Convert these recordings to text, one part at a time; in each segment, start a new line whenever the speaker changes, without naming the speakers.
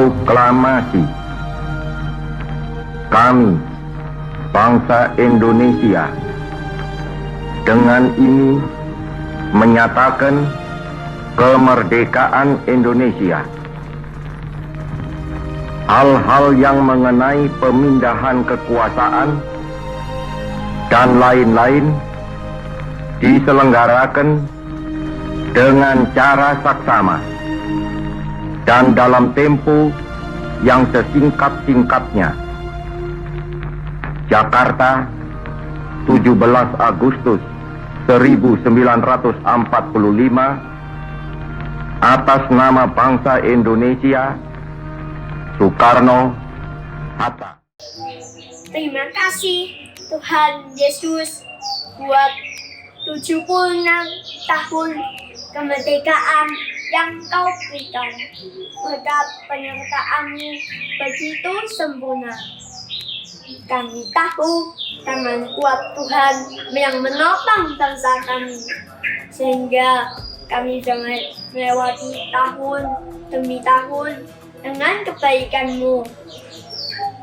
Proklamasi. Kami, bangsa Indonesia, dengan ini menyatakan kemerdekaan Indonesia. Hal-hal yang mengenai pemindahan kekuasaan dan lain-lain diselenggarakan dengan cara saksama dan dalam tempo yang sesingkat-singkatnya. Jakarta, 17 Agustus 1945, atas nama bangsa Indonesia, Soekarno, Hatta.
Terima kasih Tuhan Yesus buat 76 tahun kemerdekaan yang Kau berikan. Berkat penyertaan-Mu begitu sempurna. Kami tahu tangan kuat Tuhan yang menopang bangsa kami, sehingga kami jangan melewati tahun demi tahun dengan kebaikan-Mu.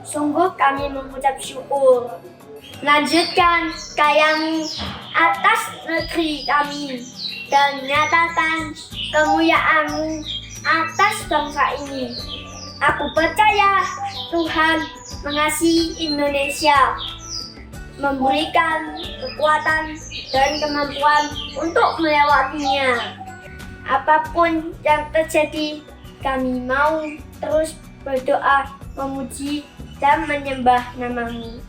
Sungguh kami mengucap syukur. Lanjutkan karya-Mu atas negeri kami dan nyatakan kemuliaan-Mu atas bangsa ini. Aku percaya Tuhan mengasihi Indonesia, memberikan kekuatan dan kemampuan untuk melewatinya. Apapun yang terjadi, kami mau terus berdoa, memuji dan menyembah nama-Mu.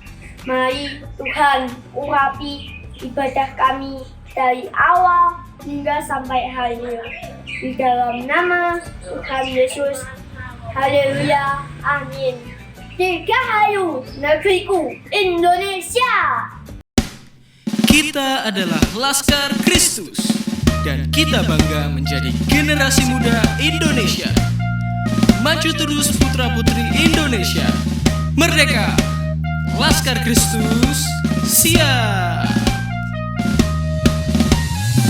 Mari Tuhan urapi ibadah kami dari awal hingga sampai akhir. Di dalam nama Tuhan Yesus, haleluya, amin. Dirgahayu negeriku Indonesia.
Kita adalah Laskar Kristus dan kita bangga menjadi generasi muda Indonesia. Maju terus putra-putri Indonesia. Merdeka! Laskar Kristus, siap!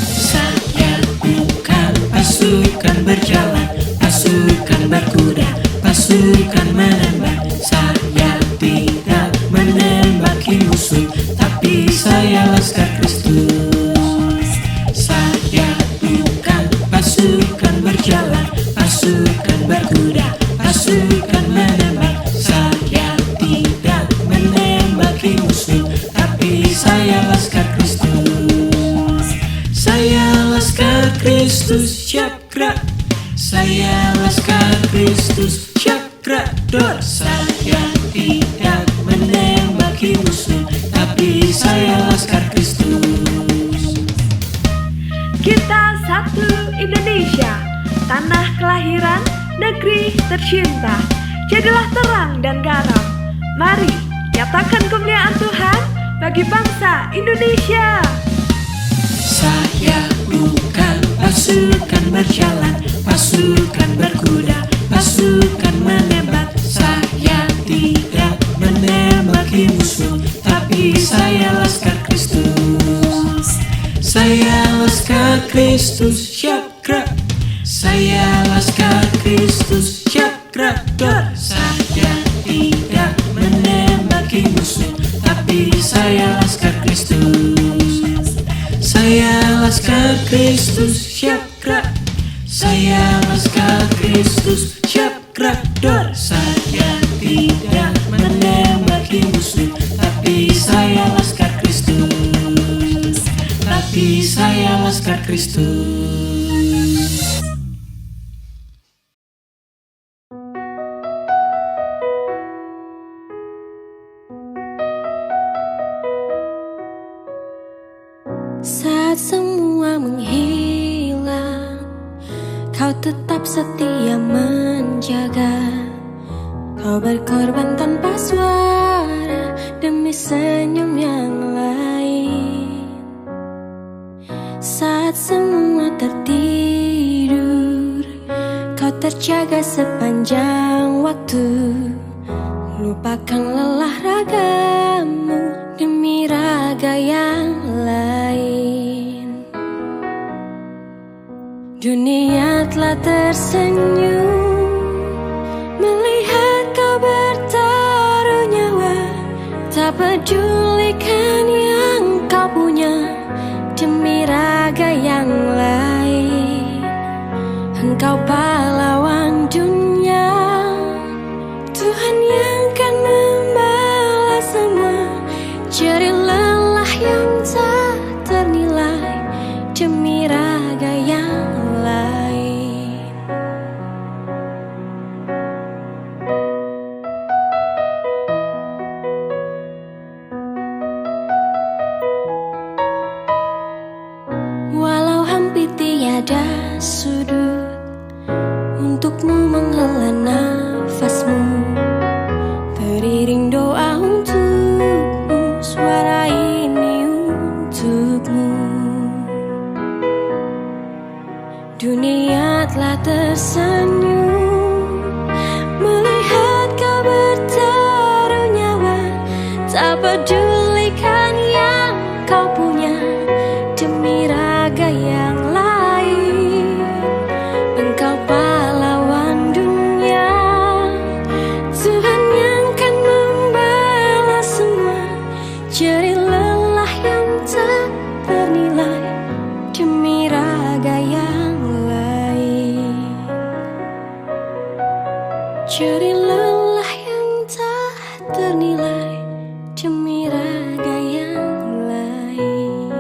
Saya bukan pasukan berjalan, pasukan berkuda, pasukan menembak. Saya tidak menembaki musuh, tapi saya Laskar Kristus. Saya bukan pasukan berjalan, pasukan berkuda, pasukan menembak. Saya tidak menembaki musuh, tapi saya Laskar Kristus. Saya Laskar Kristus, siap gerak. Saya Laskar Kristus, siap gerak. Saya tidak menembaki musuh, tapi saya Laskar Kristus.
Kita satu Indonesia, tanah kelahiran, negeri tercinta. Jadilah terang dan garam. Mari nyatakan kemuliaan Tuhan bagi bangsa Indonesia.
Saya bukan pasukan berjalan, pasukan berkuda, pasukan menembak. Saya tidak menembaki musuh, tapi saya Laskar Kristus. Saya Laskar Kristus, siap gerak. Saya Laskar Kristus, siap gerak. Saya tidak menembaki musuh, tapi saya Laskar Kristus. Saya Laskar Kristus, siap gerak. Saya Laskar Kristus, siap gerak. Saya tidak menembaki musuh, tapi saya Laskar Kristus. Tapi saya Laskar Kristus.
Saat semua menghilang, Kau tetap setia menjaga. Kau berkorban tanpa suara demi senyum yang lain. Saat semua tertidur, Kau terjaga sepanjang waktu. Lupakan lelah ragamu demi raga yang lain. Dunia telah tersenyum Tak pedulikan yang kau punya demi raga yang lain. Engkau pahlawan dunia, Tuhan yang kan membalas semua jerih lelah yang tak ternilai demi raga yang lain. Walau hampir tiada sudut untukmu menghela nafasmu, teriring doa untukmu, suara ini untukmu. Dunia telah tersenyum melihat kau bertaruh nyawa. Tak pedulikan yang kau punya demi raga yang lain. Engkau pahlawan dunia, Tuhan yang kan membalas semua jerih lelah yang tak ternilai demi raga yang lain. Jerih lelah yang tak ternilai demi raga yang lain.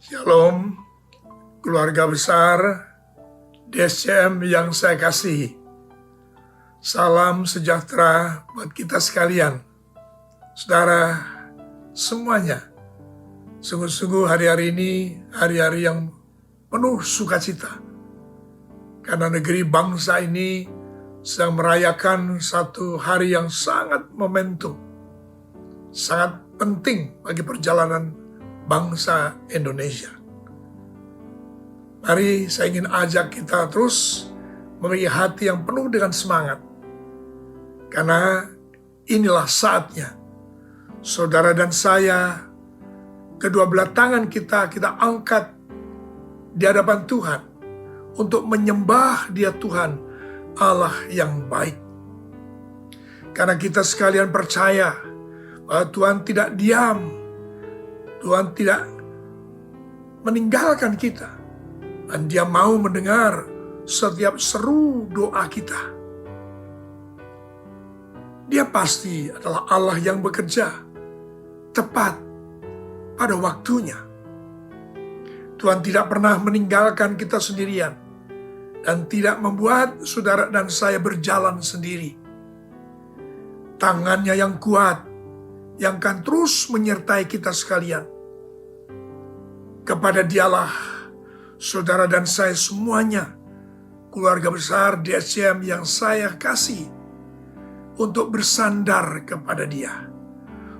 Shalom, keluarga besar DSCM yang saya kasihi. Salam sejahtera buat kita sekalian. Saudara semuanya, sungguh-sungguh hari-hari ini hari-hari yang penuh sukacita. Karena negeri bangsa ini sedang merayakan satu hari yang sangat momentum. Sangat penting bagi perjalanan bangsa Indonesia. Mari saya ingin ajak kita terus memiliki hati yang penuh dengan semangat. Karena inilah saatnya saudara dan saya, kedua belah tangan kita angkat di hadapan Tuhan untuk menyembah Dia Tuhan Allah yang baik. Karena kita sekalian percaya bahwa Tuhan tidak diam, Tuhan tidak meninggalkan kita, dan Dia mau mendengar setiap seru doa kita. Dia pasti adalah Allah yang bekerja tepat pada waktunya. Tuhan tidak pernah meninggalkan kita sendirian dan tidak membuat saudara dan saya berjalan sendiri. Tangannya yang kuat yang akan terus menyertai kita sekalian. Kepada Dialah saudara dan saya semuanya, keluarga besar DSCM yang saya kasih, untuk bersandar kepada Dia,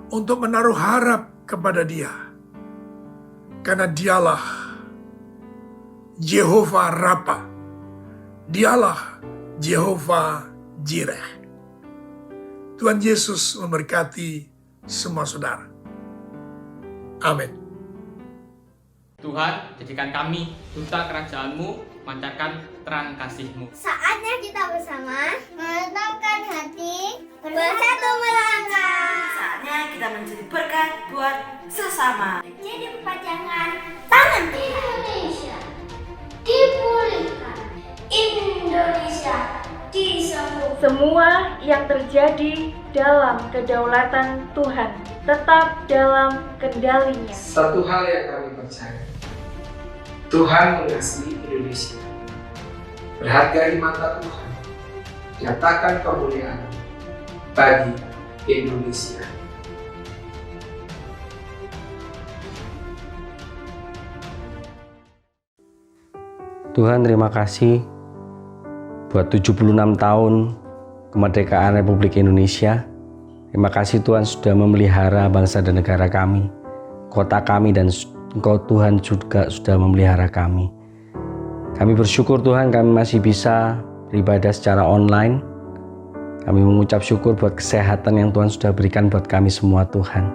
untuk menaruh harap kepada Dia. Karena Dialah Jehovah Rafa, Dialah Jehovah Jireh. Tuhan Yesus memberkati semua saudara. Amin.
Tuhan, jadikan kami duta kerajaan-Mu, mancarkan terang kasih-Mu.
Saatnya kita bersama menetapkan hati, bersatu melangkah.
Saatnya kita menjadi berkat buat sesama.
Jadi perpanjangan tangan Indonesia dipulihkan, Indonesia disembuhkan.
Semua yang terjadi dalam kedaulatan Tuhan tetap dalam kendalinya.
Satu hal yang kami percaya, Tuhan mengasihi Indonesia. Berharga di mata Tuhan, nyatakan kemuliaan bagi Indonesia.
Tuhan, terima kasih buat 76 tahun kemerdekaan Republik Indonesia. Terima kasih Tuhan sudah memelihara bangsa dan negara kami, kota kami, dan Engkau Tuhan juga sudah memelihara kami. Kami bersyukur Tuhan kami masih bisa beribadah secara online. Kami mengucap syukur buat kesehatan yang Tuhan sudah berikan buat kami semua Tuhan.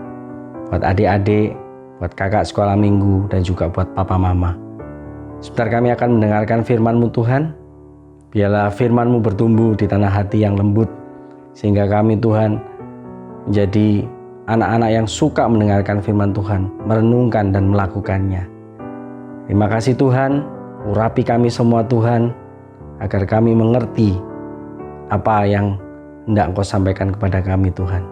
Buat adik-adik, buat kakak sekolah minggu, dan juga buat papa mama. Sebentar kami akan mendengarkan firman-Mu Tuhan. Biarlah firman-Mu bertumbuh di tanah hati yang lembut, sehingga kami Tuhan menjadi anak-anak yang suka mendengarkan firman Tuhan, merenungkan dan melakukannya. Terima kasih Tuhan, urapi kami semua Tuhan, agar kami mengerti apa yang hendak Engkau sampaikan kepada kami Tuhan.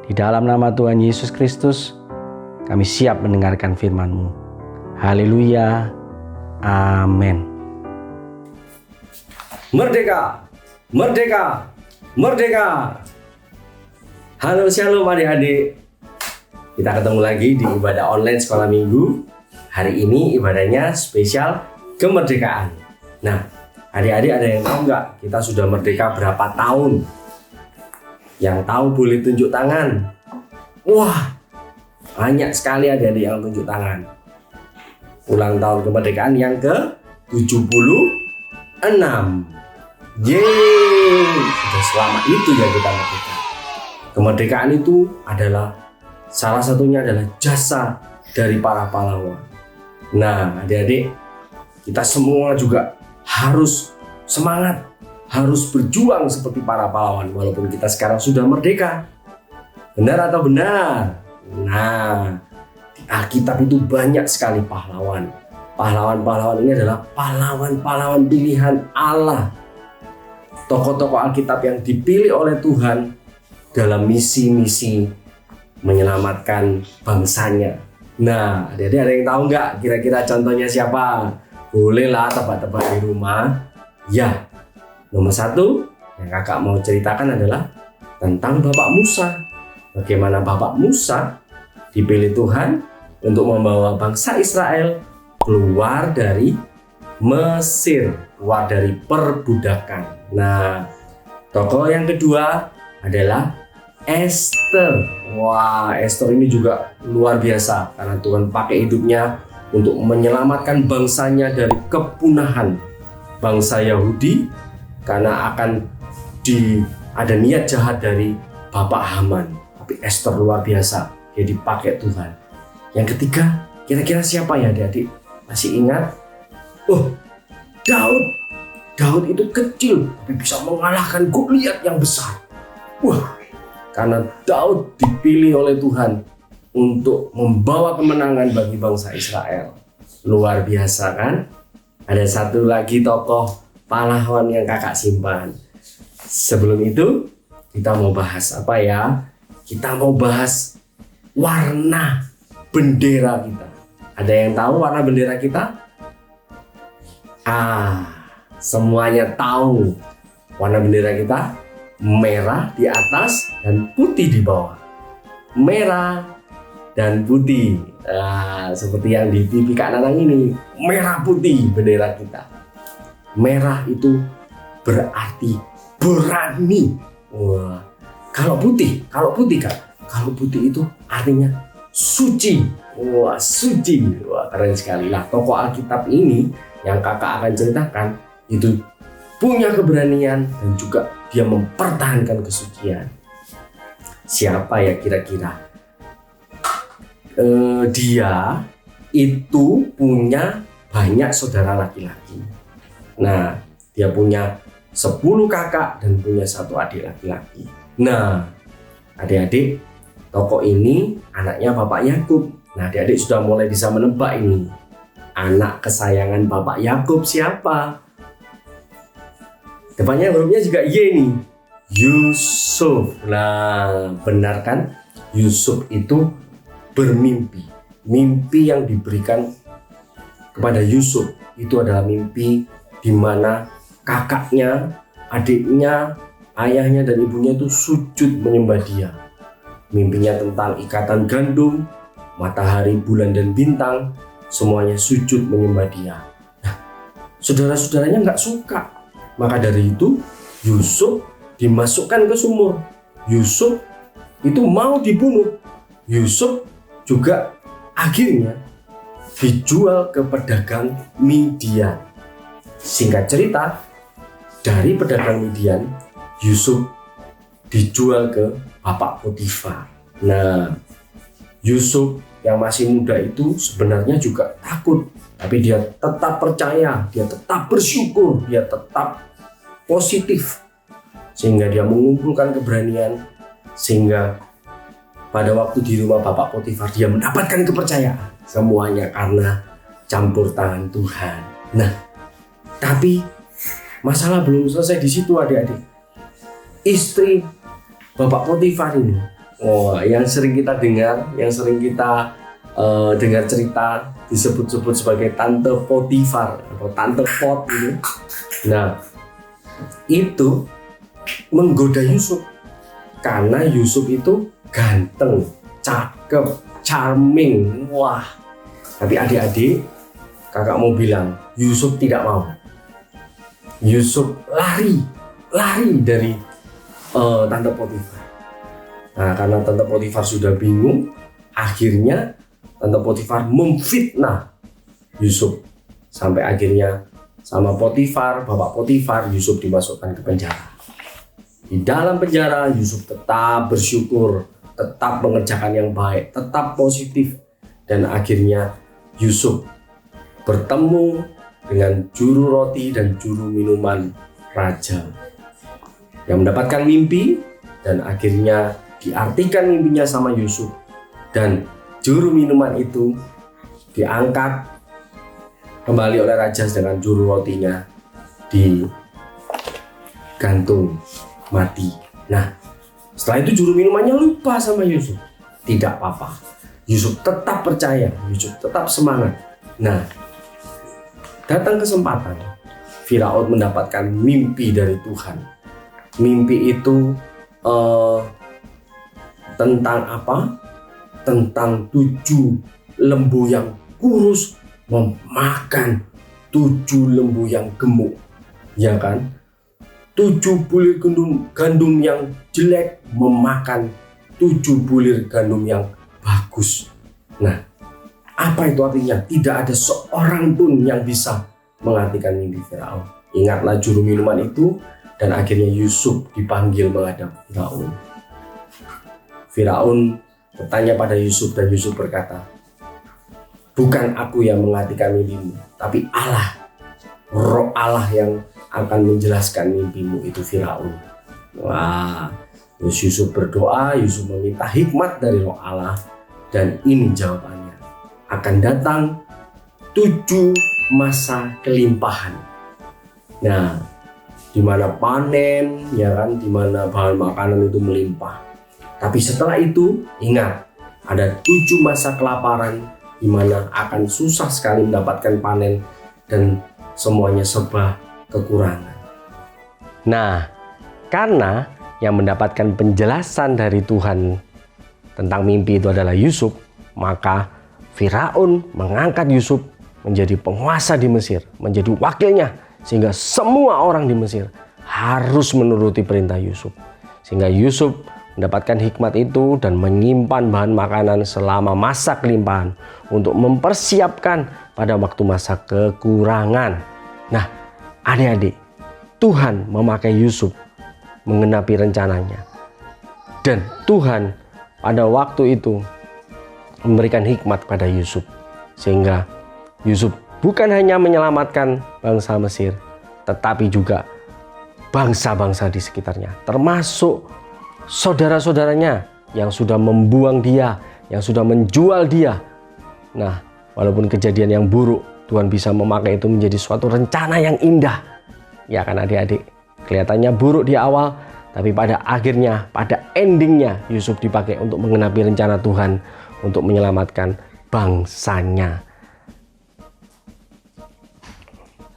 Di dalam nama Tuhan Yesus Kristus, kami siap mendengarkan firman-Mu. Haleluya, amin.
Merdeka, merdeka, merdeka. Halo shalom adik-adik. Kita ketemu lagi di ibadah online sekolah minggu. Hari ini ibadahnya spesial kemerdekaan. Nah, adik-adik ada yang tahu nggak kita sudah merdeka berapa tahun? Yang tahu boleh tunjuk tangan. Wah, banyak sekali adik-adik yang tunjuk tangan. Ulang tahun kemerdekaan yang ke-76. Yeay, sudah selama itu ya kita merdeka. Kemerdekaan itu adalah salah satunya adalah jasa dari para pahlawan. Nah, adik-adik, kita semua juga harus semangat, harus berjuang seperti para pahlawan walaupun kita sekarang sudah merdeka. Benar atau benar? Nah, di Alkitab itu banyak sekali pahlawan. Pahlawan-pahlawan ini adalah pahlawan-pahlawan pilihan Allah. Tokoh-tokoh Alkitab yang dipilih oleh Tuhan dalam misi-misi menyelamatkan bangsanya, Nah, adik-adik ada yang tahu nggak kira-kira contohnya siapa? Bolehlah tebak-tebak di rumah. Ya, nomor 1 yang kakak mau ceritakan adalah tentang Bapak Musa. Bagaimana Bapak Musa dipilih Tuhan untuk membawa bangsa Israel keluar dari Mesir, keluar dari perbudakan. Nah, tokoh yang kedua adalah Esther. Wah, Esther ini juga luar biasa karena Tuhan pakai hidupnya untuk menyelamatkan bangsanya dari kepunahan bangsa Yahudi karena akan ada niat jahat dari Bapak Haman. Tapi Esther luar biasa, dia dipakai Tuhan. Yang ketiga, kira-kira siapa ya adik-adik? Masih ingat? Oh, Daud. Daud itu kecil tapi bisa mengalahkan Goliat yang besar. Wah, karena Daud dipilih oleh Tuhan untuk membawa kemenangan bagi bangsa Israel. Luar biasa kan? Ada satu lagi tokoh pahlawan yang kakak simpan. Sebelum itu, kita mau bahas apa ya? Kita mau bahas warna bendera kita. Ada yang tahu warna bendera kita? Semuanya tahu. Warna bendera kita merah di atas dan putih di bawah. Merah dan putih. Seperti yang di TV Kak Nanang ini, merah putih bendera kita. Merah itu berarti berani. Wah, kalau putih Kak, kalau putih itu artinya suci. Wah, suci. Wah, keren sekali lah. Tokoh Alkitab ini yang kakak akan ceritakan itu punya keberanian dan juga dia mempertahankan kesucian. Siapa ya kira-kira? Dia itu punya banyak saudara laki-laki. Nah, dia punya 10 kakak dan punya 1 adik laki-laki. Nah, adik-adik, tokoh ini anaknya Bapak Yakub. Nah, adik-adik sudah mulai bisa menebak ini. Anak kesayangan Bapak Yakub siapa? Depannya hurufnya juga Y nih. Yusuf. Nah, benar kan? Yusuf itu bermimpi. Mimpi yang diberikan kepada Yusuf itu adalah mimpi di mana kakaknya, adiknya, ayahnya dan ibunya itu sujud menyembah dia. Mimpinya tentang ikatan gandum, matahari, bulan dan bintang, semuanya sujud menyembah dia. Nah, saudara-saudaranya nggak suka. Maka dari itu Yusuf dimasukkan ke sumur. Yusuf itu mau dibunuh. Yusuf juga akhirnya dijual ke pedagang Midian. Singkat cerita, dari pedagang Midian, Yusuf dijual ke Bapak Potifar. Nah, Yusuf yang masih muda itu sebenarnya juga takut, tapi dia tetap percaya, dia tetap bersyukur, dia tetap positif, sehingga dia mengumpulkan keberanian, sehingga pada waktu di rumah Bapak Potifar dia mendapatkan kepercayaan. Semuanya karena campur tangan Tuhan. Nah, tapi masalah belum selesai di situ adik-adik. Istri Bapak Potifar ini, yang sering kita dengar, yang sering kita dengar cerita disebut-sebut sebagai Tante Potifar atau Tante Pot ini. Nah, itu menggoda Yusuf karena Yusuf itu ganteng, cakep, charming. Wah, tapi adik-adik, kakak mau bilang Yusuf tidak mau. Yusuf lari dari Tante Potifar. Nah, karena Tante Potifar sudah bingung, akhirnya Tante Potifar memfitnah Yusuf sampai akhirnya sama Potifar, Bapak Potifar, Yusuf dimasukkan ke penjara. Di dalam penjara Yusuf tetap bersyukur, tetap mengerjakan yang baik, tetap positif, dan akhirnya Yusuf bertemu dengan juru roti dan juru minuman raja yang mendapatkan mimpi, dan akhirnya diartikan mimpinya sama Yusuf, dan juru minuman itu diangkat kembali oleh raja, dengan juru rotinya digantung mati. Nah, setelah itu juru minumannya lupa sama Yusuf. Tidak apa-apa, Yusuf tetap percaya, Yusuf tetap semangat. Nah, datang kesempatan, Firaun mendapatkan mimpi dari Tuhan. Mimpi itu tentang apa? Tentang 7 lembu yang kurus memakan 7 lembu yang gemuk, ya kan? 7 bulir gandum yang jelek memakan 7 bulir gandum yang bagus. Nah, apa itu artinya? Tidak ada seorang pun yang bisa mengartikan mimpi Firaun. Ingatlah juru minuman itu, dan akhirnya Yusuf dipanggil menghadap Firaun. Firaun bertanya pada Yusuf, dan Yusuf berkata, bukan aku yang mengartikan mimpimu, tapi Allah, Roh Allah yang akan menjelaskan mimpimu itu Firaun. Wah, terus Yusuf berdoa, Yusuf meminta hikmat dari Roh Allah, dan ini jawabannya. Akan datang 7 masa kelimpahan. Nah, di mana panen, ya kan, di mana bahan makanan itu melimpah. Tapi setelah itu, ingat, ada 7 masa kelaparan, di mana akan susah sekali mendapatkan panen dan semuanya serba kekurangan.
Nah, karena yang mendapatkan penjelasan dari Tuhan tentang mimpi itu adalah Yusuf, maka Firaun mengangkat Yusuf menjadi penguasa di Mesir, menjadi wakilnya, sehingga semua orang di Mesir harus menuruti perintah Yusuf. Sehingga Yusuf mendapatkan hikmat itu dan menyimpan bahan makanan selama masa kelimpahan untuk mempersiapkan pada waktu masa kekurangan. Nah, adik-adik, Tuhan memakai Yusuf menggenapi rencananya. Dan Tuhan pada waktu itu memberikan hikmat pada Yusuf, sehingga Yusuf bukan hanya menyelamatkan bangsa Mesir, tetapi juga bangsa-bangsa di sekitarnya, termasuk saudara-saudaranya yang sudah membuang dia, yang sudah menjual dia. Nah, walaupun kejadian yang buruk, Tuhan bisa memakai itu menjadi suatu rencana yang indah. Ya kan adik-adik, kelihatannya buruk di awal, tapi pada akhirnya, pada endingnya, Yusuf dipakai untuk menggenapi rencana Tuhan untuk menyelamatkan bangsanya.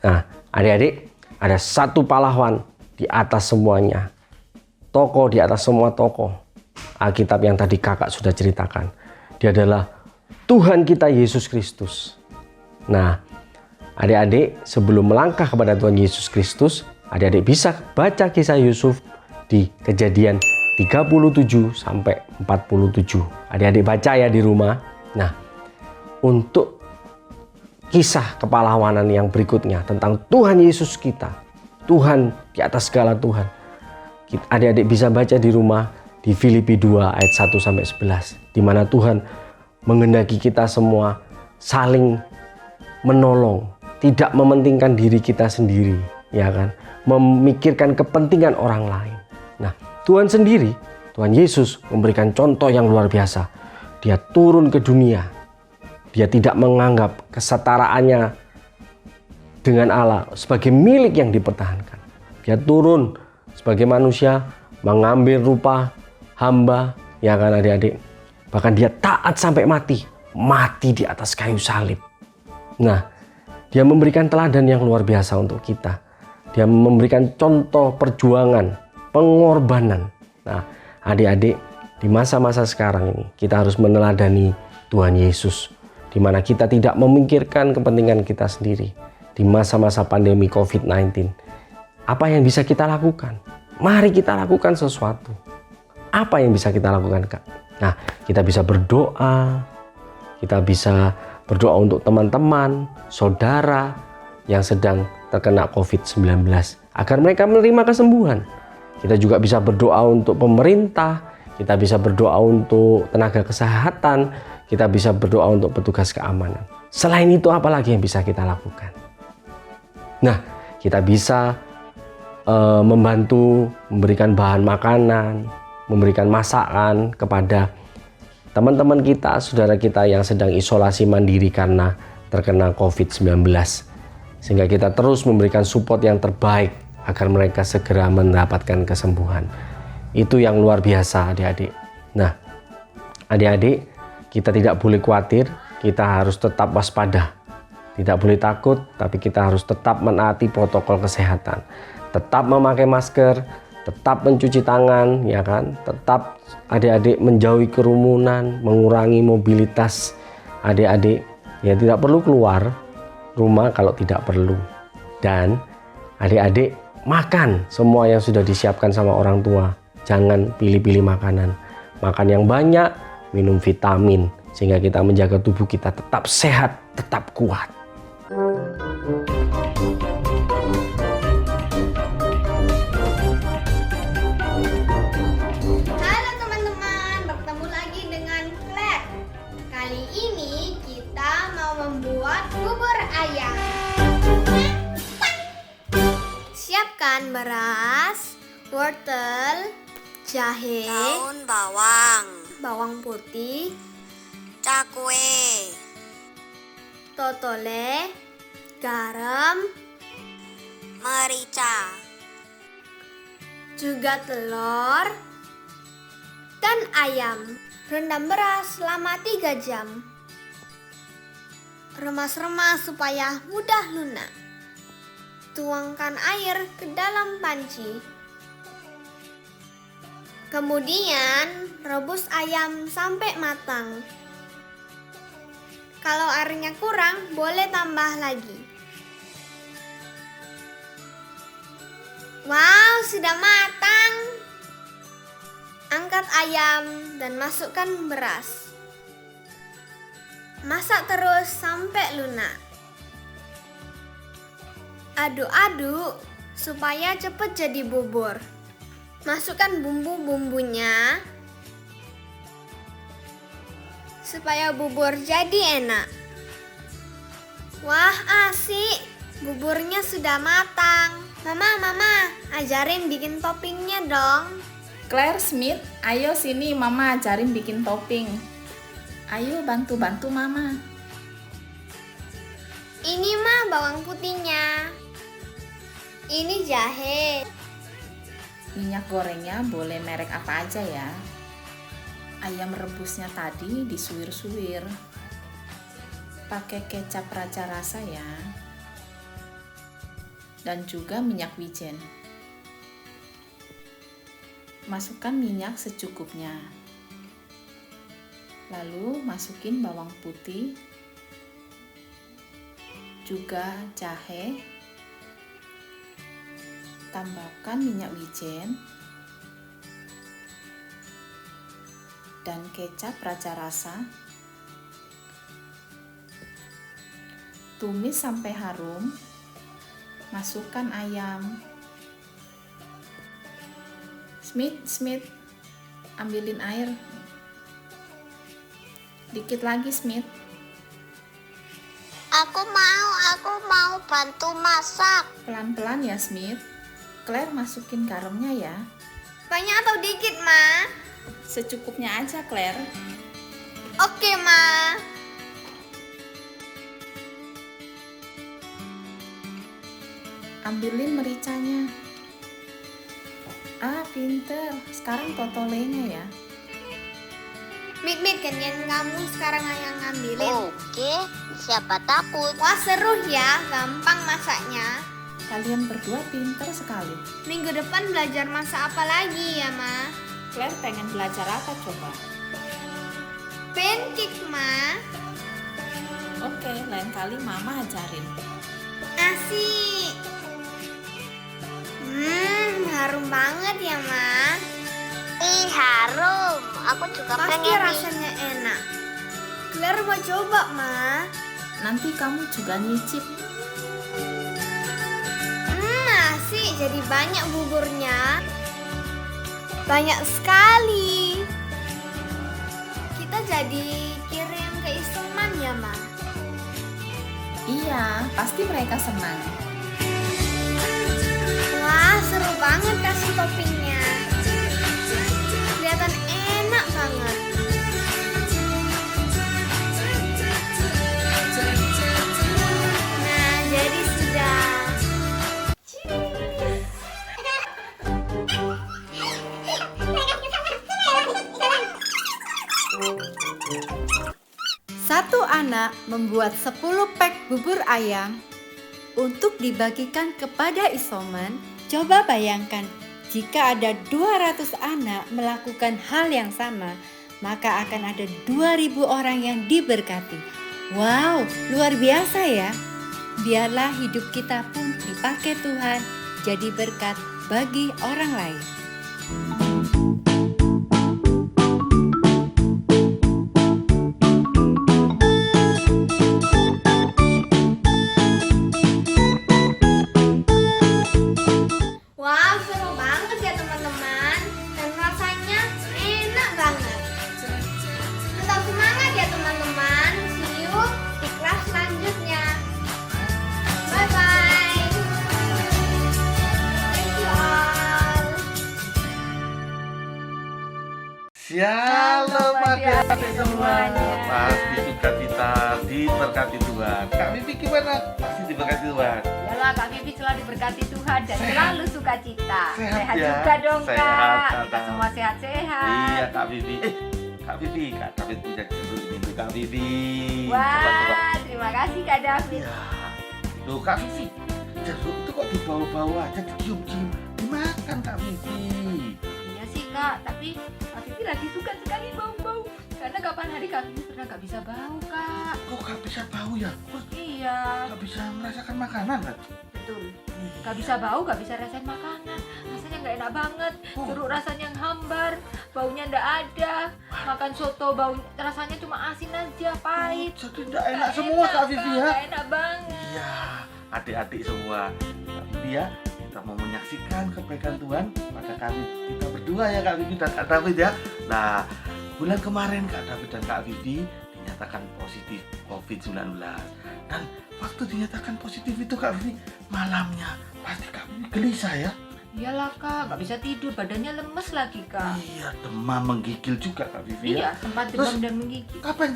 Nah, adik-adik, ada satu pahlawan di atas semuanya. Tokoh di atas semua tokoh. Alkitab yang tadi kakak sudah ceritakan. Dia adalah Tuhan kita Yesus Kristus. Nah, adik-adik, sebelum melangkah kepada Tuhan Yesus Kristus, adik-adik bisa baca kisah Yusuf di Kejadian 37 sampai 47. Adik-adik baca ya di rumah. Nah, untuk kisah kepahlawanan yang berikutnya tentang Tuhan Yesus kita, Tuhan di atas segala Tuhan, adik-adik bisa baca di rumah di Filipi 2 ayat 1 sampai 11, di mana Tuhan menghendaki kita semua saling menolong, tidak mementingkan diri kita sendiri, ya kan, memikirkan kepentingan orang lain. Nah, Tuhan sendiri, Tuhan Yesus memberikan contoh yang luar biasa. Dia turun ke dunia. Dia tidak menganggap kesetaraannya dengan Allah sebagai milik yang dipertahankan. Dia turun sebagai manusia, mengambil rupa hamba, ya kan adik-adik. Bahkan dia taat sampai mati di atas kayu salib. Nah, dia memberikan teladan yang luar biasa untuk kita. Dia memberikan contoh perjuangan, pengorbanan. Nah, adik-adik, di masa-masa sekarang ini kita harus meneladani Tuhan Yesus, di mana kita tidak memikirkan kepentingan kita sendiri. Di masa-masa pandemi COVID-19, apa yang bisa kita lakukan? Mari kita lakukan sesuatu. Apa yang bisa kita lakukan, Kak? Nah, kita bisa berdoa. Kita bisa berdoa untuk teman-teman, saudara yang sedang terkena COVID-19 agar mereka menerima kesembuhan. Kita juga bisa berdoa untuk pemerintah, kita bisa berdoa untuk tenaga kesehatan, kita bisa berdoa untuk petugas keamanan. Selain itu, apa lagi yang bisa kita lakukan? Nah, kita bisa membantu memberikan bahan makanan, memberikan masakan kepada teman-teman kita, saudara kita yang sedang isolasi mandiri karena terkena COVID-19. Sehingga kita terus memberikan support yang terbaik agar mereka segera mendapatkan kesembuhan. Itu yang luar biasa, adik-adik. Nah, adik-adik, kita tidak boleh khawatir, kita harus tetap waspada. Tidak boleh takut, tapi kita harus tetap menaati protokol kesehatan. Tetap memakai masker, tetap mencuci tangan, ya kan? Tetap adik-adik menjauhi kerumunan, mengurangi mobilitas adik-adik. Ya, tidak perlu keluar rumah kalau tidak perlu. Dan adik-adik makan semua yang sudah disiapkan sama orang tua. Jangan pilih-pilih makanan. Makan yang banyak, minum vitamin, sehingga kita menjaga tubuh kita tetap sehat, tetap kuat.
Halo teman-teman, bertemu lagi dengan Claire. Kali ini kita mau membuat bubur ayam. Siapkan beras, wortel, jahe,
daun bawang,
bawang putih,
cakwe,
totole, garam,
merica,
juga telur, dan ayam. Rendam beras selama 3 jam. Remas-remas supaya mudah lunak. Tuangkan air ke dalam panci. Kemudian rebus ayam sampai matang. Kalau airnya kurang, boleh tambah lagi. Wow, sudah matang. Angkat ayam dan masukkan beras. Masak terus sampai lunak. Aduk-aduk supaya cepat jadi bubur. Masukkan bumbu-bumbunya supaya bubur jadi enak. Wah, asik. Buburnya sudah matang. Mama, ajarin bikin toppingnya dong.
Claire Smith, ayo sini mama ajarin bikin topping. Ayo bantu-bantu mama.
Ini mah bawang putihnya. Ini jahe.
Minyak gorengnya boleh merek apa aja ya. Ayam rebusnya tadi disuir-suir. Pakai kecap raja rasa ya. Dan juga minyak wijen. Masukkan minyak secukupnya. Lalu masukin bawang putih, juga jahe. Tambahkan minyak wijen dan kecap raja rasa. Tumis sampai harum. Masukkan ayam. Smith, ambilin air. Dikit lagi, Smith.
Aku mau bantu masak.
Pelan-pelan ya, Smith. Claire masukin garamnya ya.
Banyak atau dikit, Ma?
Secukupnya aja, Claire.
Oke, Ma.
Ambilin mericanya. Ah, pinter. Sekarang totolenya ya.
Mit, gantian kamu sekarang yang ngambilin.
Oke, siapa takut?
Wah, seru ya. Gampang masaknya.
Kalian berdua pinter sekali.
Minggu depan belajar masak apa lagi ya, Ma?
Claire pengen belajar apa coba?
Pancake, Ma.
Oke, lain kali mama ajarin.
Asik. Harum banget ya, Ma.
Ih, harum. Aku juga
Pasti
pengen nih.
rasanya enak. Claire mau coba, Ma.
Nanti kamu juga nyicip.
Asik, jadi banyak buburnya. Banyak sekali. Kita jadi kirim ke Iseman ya, Ma?
Iya, pasti mereka senang.
Wah, seru banget kasih toppingnya. Kelihatan enak banget. Nah, jadi sudah.
anak membuat 10 pak bubur ayam untuk dibagikan kepada isoman. Coba bayangkan, jika ada 200 anak melakukan hal yang sama, maka akan ada 2.000 orang yang diberkati. Wow, luar biasa ya. Biarlah hidup kita pun dipakai Tuhan jadi berkat bagi orang lain.
Wow, seru banget ya teman-teman. Dan rasanya enak banget. Tetap semangat ya teman-teman. See you di kelas selanjutnya. Bye-bye. Thank you all.
Shalom adik-adik semuanya. Pasti sukacita diberkati Tuhan. Kak Vivi gimana? Pasti diberkati Tuhan.
Yalah, Kak Vivi selalu diberkati Tuhan dan selalu sukacita.
Sehat ya?
Juga dong
Sehat,
Kak. Kita
Kak.
semua sehat-sehat.
Iya Kak Vivi. Kak Vivi, Kak David punya jeruk ini tuh Kak Vivi.
Wah, terima kasih Kak David.
Loh Kak Vivi, jeruk itu kok dibawa-bawa aja, dicium-cium, dimakan Kak Vivi.
Iya sih Kak, tapi Kak Vivi lagi suka sekali bau-bau. Karena kapan hari Kak Vivi pernah gak bisa bau Kak.
Kok gak bisa bau ya?
Iya.
Gak bisa merasakan makanan kan?
Betul. Gak bisa bau, gak bisa rasain makanan. Rasanya gak enak banget. Jeruk rasanya yang hambar, baunya ndak ada. Makan soto bau rasanya cuma asin aja, pahit.
Jadi ndak enak semua Kak Vivi ya?
Gak enak banget.
Iya, adik-adik semua. Kak Vivi ya, kita mau menyaksikan kebaikan Tuhan pada kami kita berdua ya Kak Vivi dan Kak David ya. Nah, bulan kemarin Kak David dan Kak Vivi dinyatakan positif COVID-19. Dan waktu dinyatakan positif itu Kak Vivi, malamnya pasti Kak Vivi gelisah ya.
Iyalah Kak, gak bisa tidur, badannya lemes lagi Kak.
Iya, demam menggigil juga Kak Vivi
Iya,
ya.
sempat
Terus,
demam dan menggigil.
apa yang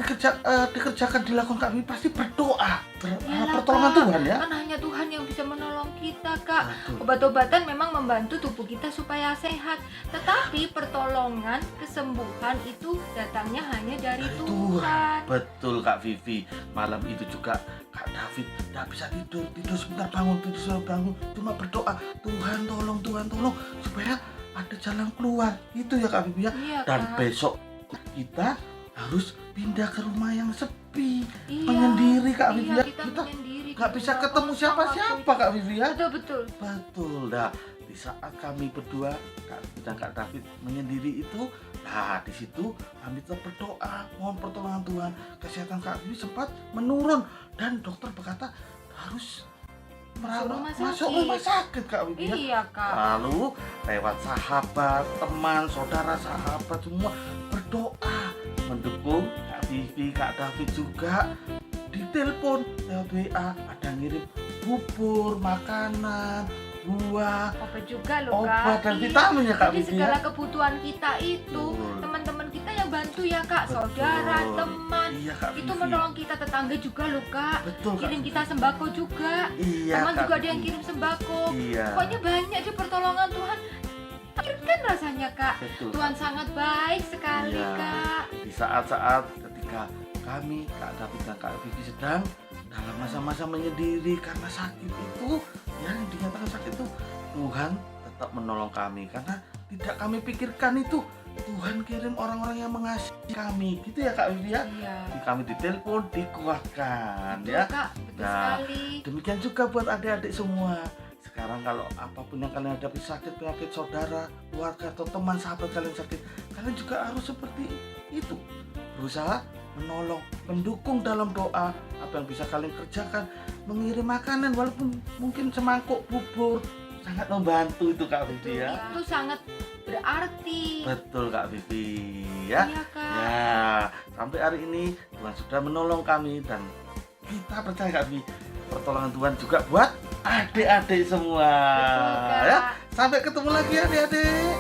dikerjakan dilakukan Kak Vivi pasti berdoa,
Iyalah,
pertolongan
Kak.
Tuhan ya.
Kan hanya Tuhan yang bisa menolong kita Kak. Obat-obatan memang membantu tubuh kita supaya sehat. Tetapi pertolongan, kesembuhan itu datangnya hanya dari Tuhan.
Betul Kak Vivi. Malam itu juga Kak David gak bisa tidur sebentar bangun, cuma berdoa, Tuhan tolong supaya ada jalan keluar. Itu ya Kak Vivi ya.
Iya,
Dan
Kak.
besok kita harus pindah ke rumah yang sepi,
Iya.
menyendiri Kak Vivi ya.
Kita menyendiri,
gak bisa
kita
ketemu
kosong
siapa-siapa
waktu
Kak Vivi ya.
Betul.
Betul. Nah, di saat kami berdua Kak Vivi dan Kak David menyendiri itu, nah di situ kami tetap berdoa, mohon pertolongan Tuhan. Kesehatan Kak Vivi sempat menurun dan dokter berkata harus masuk rumah sakit Kak Vivi ya.
Iya Kak.
Lalu lewat sahabat, teman, saudara, sahabat semua berdoa mendukung Kak Vivi, Kak David juga. Ditelepon lewat WA, ada ngirim bubur, makanan, buah,
obat juga loh Kak.
obat dan
Iya.
vitamin ya Kak
Jadi
Vivi
segala
ya.
kebutuhan kita itu teman-teman kita yang bantu ya Kak, saudara, teman.
Iya, Kak
Itu
Vivi.
menolong kita, tetangga juga loh Kak.
Betul, Kak
Kirim kita sembako juga.
Iya,
Teman
Kak
juga ada
Vivi.
yang kirim sembako.
Iya.
Pokoknya banyak deh pertolongan Tuhan. Kan rasanya Kak.
Betul,
Tuhan sangat baik sekali
Iya.
Kak.
Di saat-saat ketika kami Kak David dan Kak Vivi sedang dalam masa-masa menyendiri karena sakit itu, yang dinyatakan sakit itu, Tuhan tetap menolong kami karena tidak kami pikirkan itu Tuhan kirim orang-orang yang mengasihi kami, gitu ya Kak Vivi ya.
Iya.
Kami ditelepon, dikuatkan
Betul,
ya.
Kak, betul
Nah,
sekali.
demikian juga buat adik-adik semua. Sekarang kalau apapun yang kalian hadapi, sakit, penyakit saudara, keluarga atau teman sahabat kalian sakit, kalian juga harus seperti itu. Berusaha menolong, mendukung dalam doa. Apa yang bisa kalian kerjakan, mengirim makanan walaupun mungkin semangkuk bubur, sangat membantu itu Kak Vivi ya.
Itu sangat berarti.
Betul Kak Vivi ya.
Iya, Kak.
Ya, sampai hari ini Tuhan sudah menolong kami dan kita percaya Kak Vivi, pertolongan Tuhan juga buat adik-adik semua.
Kak.
Ya, sampai ketemu lagi adik-adik.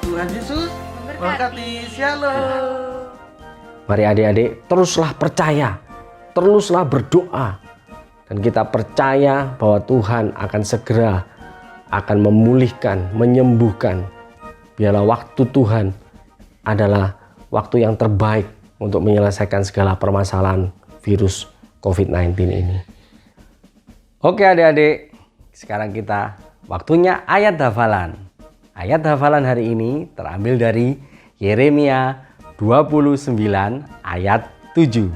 Tuhan Yesus memberkati. Shalom.
Mari adik-adik teruslah percaya, teruslah berdoa. Dan kita percaya bahwa Tuhan akan segera akan memulihkan, menyembuhkan. Biarlah waktu Tuhan adalah waktu yang terbaik untuk menyelesaikan segala permasalahan virus COVID-19 ini. Oke adik-adik, sekarang kita waktunya ayat hafalan. Ayat hafalan hari ini terambil dari Yeremia 29 ayat 7.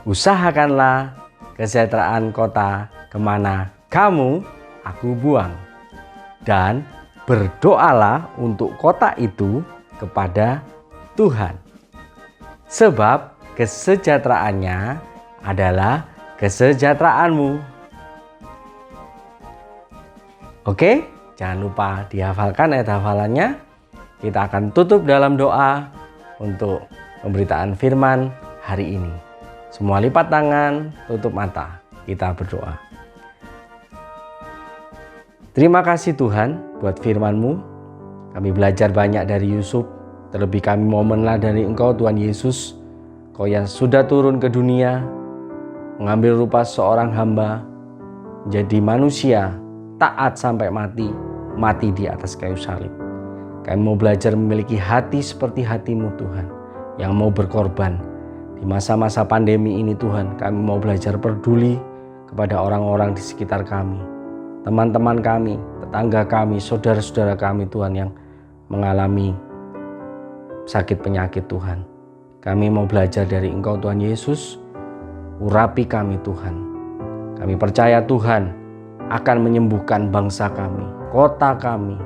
Usahakanlah kesejahteraan kota kemana kamu aku buang, dan berdoalah untuk kota itu kepada Tuhan, sebab kesejahteraannya adalah kesejahteraanmu. Oke, jangan lupa dihafalkan ayat hafalannya. Kita akan tutup dalam doa untuk pemberitaan firman hari ini. Semua lipat tangan, tutup mata, kita berdoa. Terima kasih Tuhan buat firman-Mu. Kami belajar banyak dari Yusuf, terlebih kami momenlah dari Engkau Tuhan Yesus, Kau yang sudah turun ke dunia, mengambil rupa seorang hamba, menjadi manusia, taat sampai mati di atas kayu salib. Kami mau belajar memiliki hati seperti hati-Mu Tuhan, yang mau berkorban. Di masa-masa pandemi ini Tuhan, kami mau belajar peduli kepada orang-orang di sekitar kami, teman-teman kami, tetangga kami, saudara-saudara kami Tuhan yang mengalami sakit penyakit Tuhan. Kami mau belajar dari Engkau Tuhan Yesus, urapi kami Tuhan. Kami percaya Tuhan akan menyembuhkan bangsa kami, kota kami,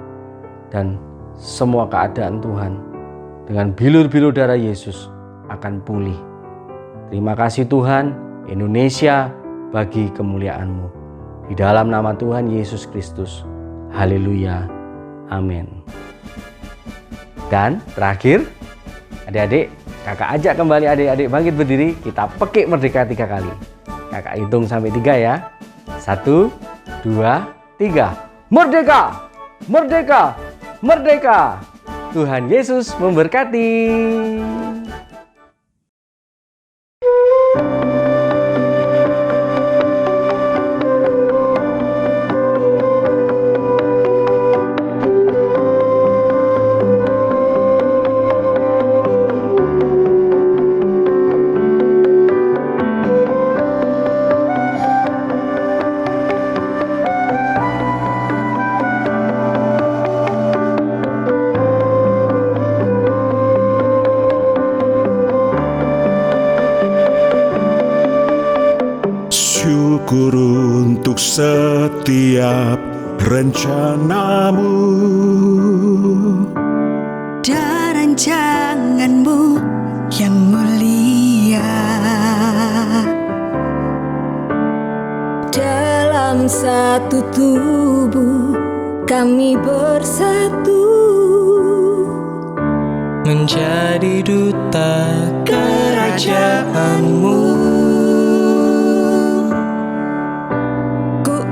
dan semua keadaan Tuhan dengan bilur-bilur darah Yesus akan pulih. Terima kasih Tuhan, Indonesia bagi kemuliaan-Mu. Di dalam nama Tuhan Yesus Kristus. Haleluya. Amin. Dan terakhir, adik-adik, kakak ajak kembali adik-adik bangkit berdiri. Kita pekik merdeka 3 kali. Kakak hitung sampai 3 ya. 1, 2, 3. Merdeka! Merdeka! Merdeka! Tuhan Yesus memberkati.
Syukur untuk setiap rencanamu
dan rancanganmu yang mulia. Dalam satu tubuh kami bersatu,
menjadi duta kerajaanmu.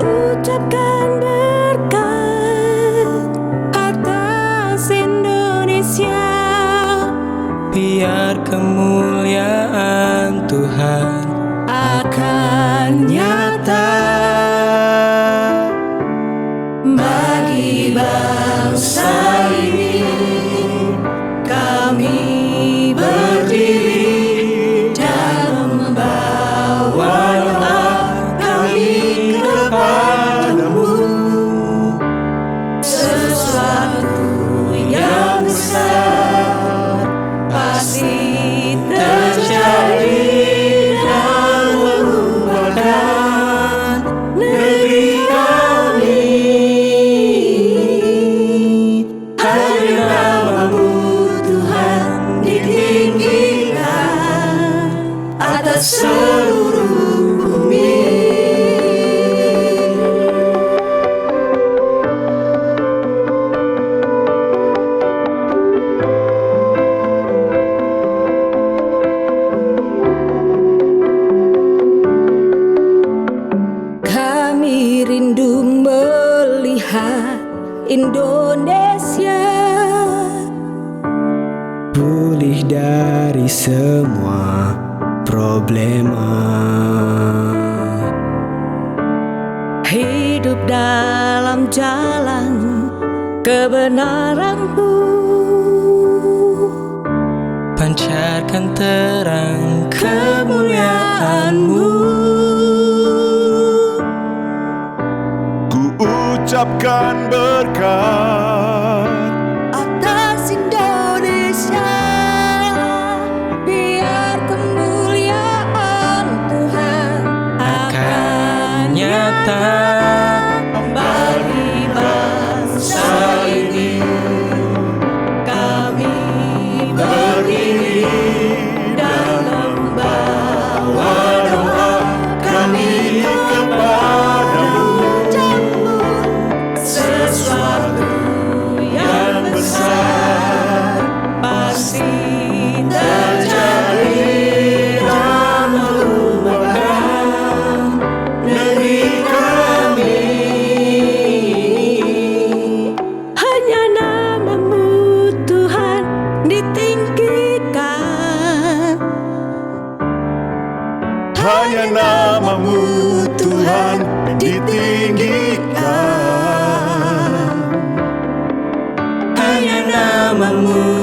Ucapkan berkat atas Indonesia,
biar kemuliaan Tuhan
akan nyata bagi bangsa ini. Kami berdiri dan membawa doa kami kepadamu. Sesuatu yang besar pasti terjadi dan mengubahkan negeri kami. Hanya namamu Tuhan ditinggikan atas seluruh bumi. Kami rindu melihat Indonesia
pulih dari semua problema.
hidup dalam jalan kebenaran-Mu.
Pancarkan terang
kemuliaan-Mu.
Ku ucapkan berkat
Atas Indonesia, biar kemuliaan Tuhan
akan nyata
bagi bangsa ini. Kami berdiri dan membawa doa kami kepadamu. Sesuatu yang besar pasti terjadi dan mengubahkan negeri kami. Hanya nama-Mu Tuhan ditinggikan.
hanya nama-Mu Tuhan ditinggikan.
Hanya nama-Mu